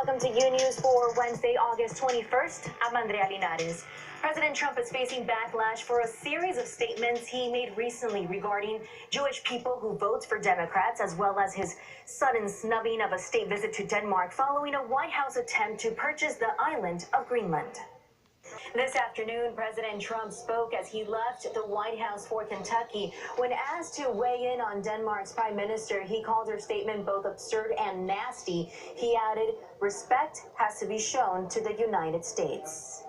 Welcome to U News for Wednesday, August 21st. I'm Andrea Linares. President Trump is facing backlash for a series of statements he made recently regarding Jewish people who vote for Democrats, as well as his sudden snubbing of a state visit to Denmark following a White House attempt to purchase the island of Greenland. This afternoon, President Trump spoke as he left the White House for Kentucky. When asked to weigh in on Denmark's prime minister, he called her statement both absurd and nasty. He added, respect has to be shown to the United States.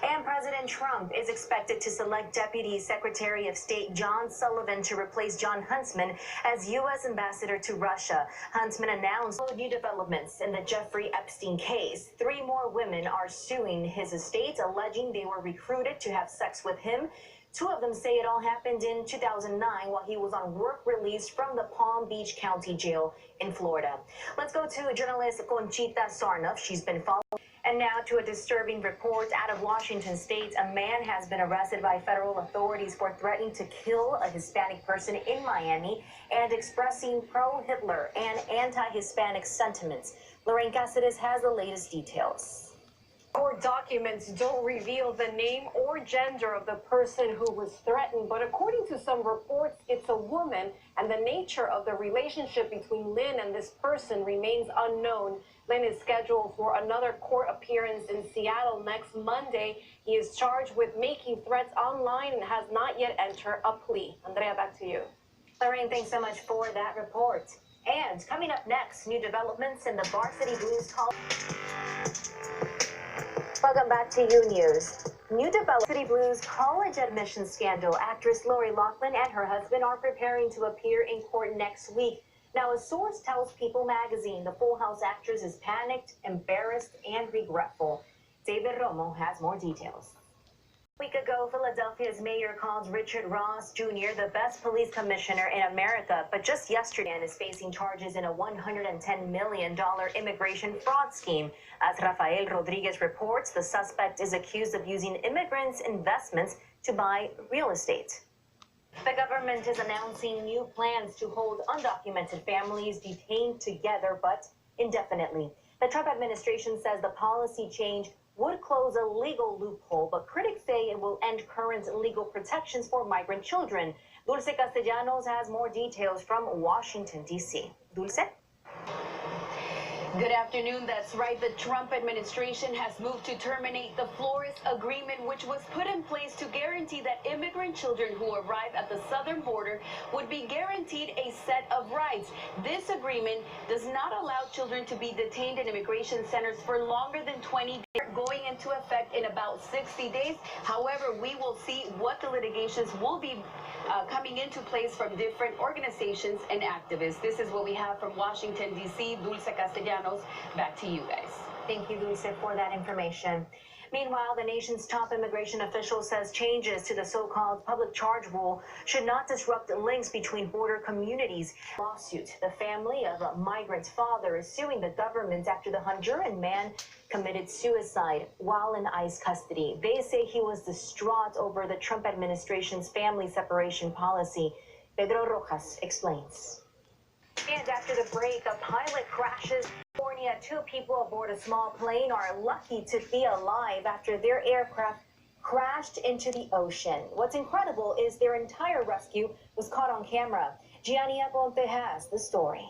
And President Trump is expected to select Deputy Secretary of State John Sullivan to replace John Huntsman as U.S. Ambassador to Russia. Huntsman announced new developments in the Jeffrey Epstein case. 3 more women are suing his estate, alleging they were recruited to have sex with him. 2 of them say it all happened in 2009 while he was on work release from the Palm Beach County Jail in Florida. Let's go to journalist Conchita Sarnoff. She's been following. And now to a disturbing report out of Washington State. A man has been arrested by federal authorities for threatening to kill a Hispanic person in Miami and expressing pro-Hitler and anti-Hispanic sentiments. Lorraine Cáceres has the latest details. Court documents don't reveal the name or gender of the person who was threatened, but according to some reports, it's a woman, and the nature of the relationship between Lynn and this person remains unknown. Lynn is scheduled for another court appearance in Seattle next Monday. He is charged with making threats online and has not yet entered a plea. Andrea, back to you. Lorraine, thanks so much for that report. And coming up next, new developments in the Varsity Blues College. Welcome back to U News. New Varsity Blues college admission scandal. Actress Lori Loughlin and her husband are preparing to appear in court next week. Now, a source tells People magazine the Full House actress is panicked, embarrassed, and regretful. David Romo has more details. A week ago, Philadelphia's mayor called Richard Ross Jr. the best police commissioner in America, but just yesterday is facing charges in a $110 million immigration fraud scheme. As Rafael Rodriguez reports, the suspect is accused of using immigrants' investments to buy real estate. The government is announcing new plans to hold undocumented families detained together, but indefinitely. The Trump administration says the policy change would close a legal loophole, but critics say it will end current legal protections for migrant children. Dulce Castellanos has more details from Washington, D.C. Dulce? Good afternoon. That's right. The Trump administration has moved to terminate the Flores Agreement, which was put in place to guarantee that immigrant children who arrive at the southern border would be guaranteed a set of rights. This agreement does not allow children to be detained in immigration centers for longer than 20 days, going into effect in about 60 days. However, we will see what the litigations will be coming into place from different organizations and activists. This is what we have from Washington, D.C. Dulce Castellanos, back to you guys. Thank you, Dulce, for that information. Meanwhile, the nation's top immigration official says changes to the so-called public charge rule should not disrupt the links between border communities. Lawsuit. The family of a migrant's father is suing the government after the Honduran man committed suicide while in ICE custody. They say he was distraught over the Trump administration's family separation policy. Pedro Rojas explains. And after the break, a pilot crashes in California. 2 people aboard a small plane are lucky to be alive after their aircraft crashed into the ocean. What's incredible is their entire rescue was caught on camera. Gianni Aponte has the story.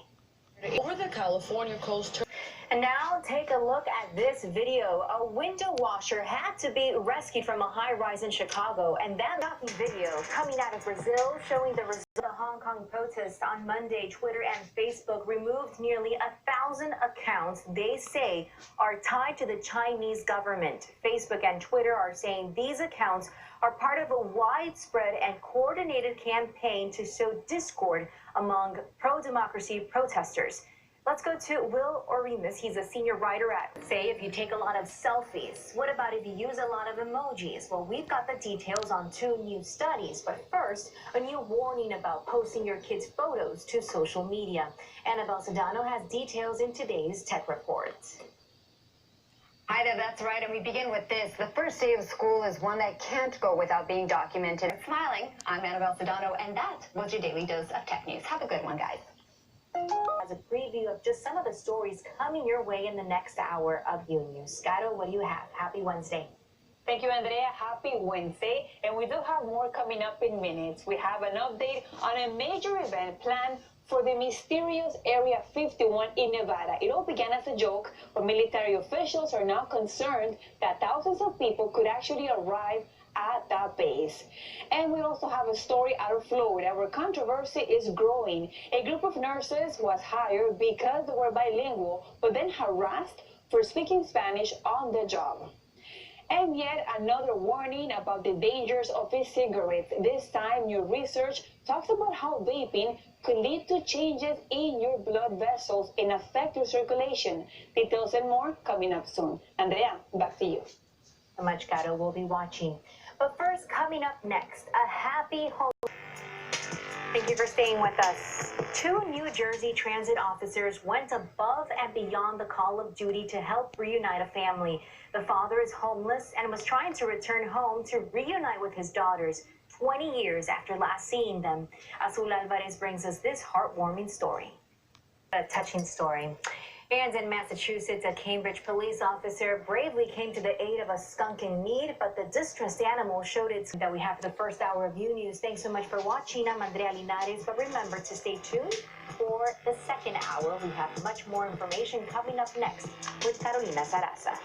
Over the California coast. And now take a look at this video. A window washer had to be rescued from a high-rise in Chicago, and that shocking video coming out of Brazil showing the result of the Hong Kong protests on Monday. Twitter and Facebook removed nearly 1,000 accounts they say are tied to the Chinese government. Facebook and Twitter are saying these accounts are part of a widespread and coordinated campaign to sow discord among pro-democracy protesters. Let's go to Will Orimus. He's a senior writer at Say if you take a lot of selfies. What about if you use a lot of emojis? Well, we've got the details on 2 new studies. But first, a new warning about posting your kids' photos to social media. Annabelle Sedano has details in today's Tech Report. Hi there, that's right, and we begin with this. The first day of school is one that can't go without being documented. Smiling, I'm Annabelle Sedano, and that was your daily dose of tech news. Have a good one, guys. As a preview of just some of the stories coming your way in the next hour of U News. Caro, what do you have? Happy Wednesday. Thank you, Andrea. Happy Wednesday. And we do have more coming up in minutes. We have an update on a major event planned for the mysterious Area 51 in Nevada. It all began as a joke, but military officials are now concerned that thousands of people could actually arrive at that base. And we also have a story out of Florida where controversy is growing. A group of nurses was hired because they were bilingual, but then harassed for speaking Spanish on the job. And yet another warning about the dangers of e-cigarettes. This time, new research talks about how vaping could lead to changes in your blood vessels and affect your circulation. Details and more coming up soon. Andrea, back to you. So much, Caro. We'll be watching. But first, coming up next, a happy home. Thank you for staying with us. 2 New Jersey transit officers went above and beyond the call of duty to help reunite a family. The father is homeless and was trying to return home to reunite with his daughters 20 years after last seeing them. Azul Alvarez brings us this heartwarming story. A touching story. And in Massachusetts, a Cambridge police officer bravely came to the aid of a skunk in need, but the distressed animal showed its that we have for the first hour of U News. Thanks so much for watching. I'm Andrea Linares, but remember to stay tuned for the second hour. We have much more information coming up next with Carolina Sarasa.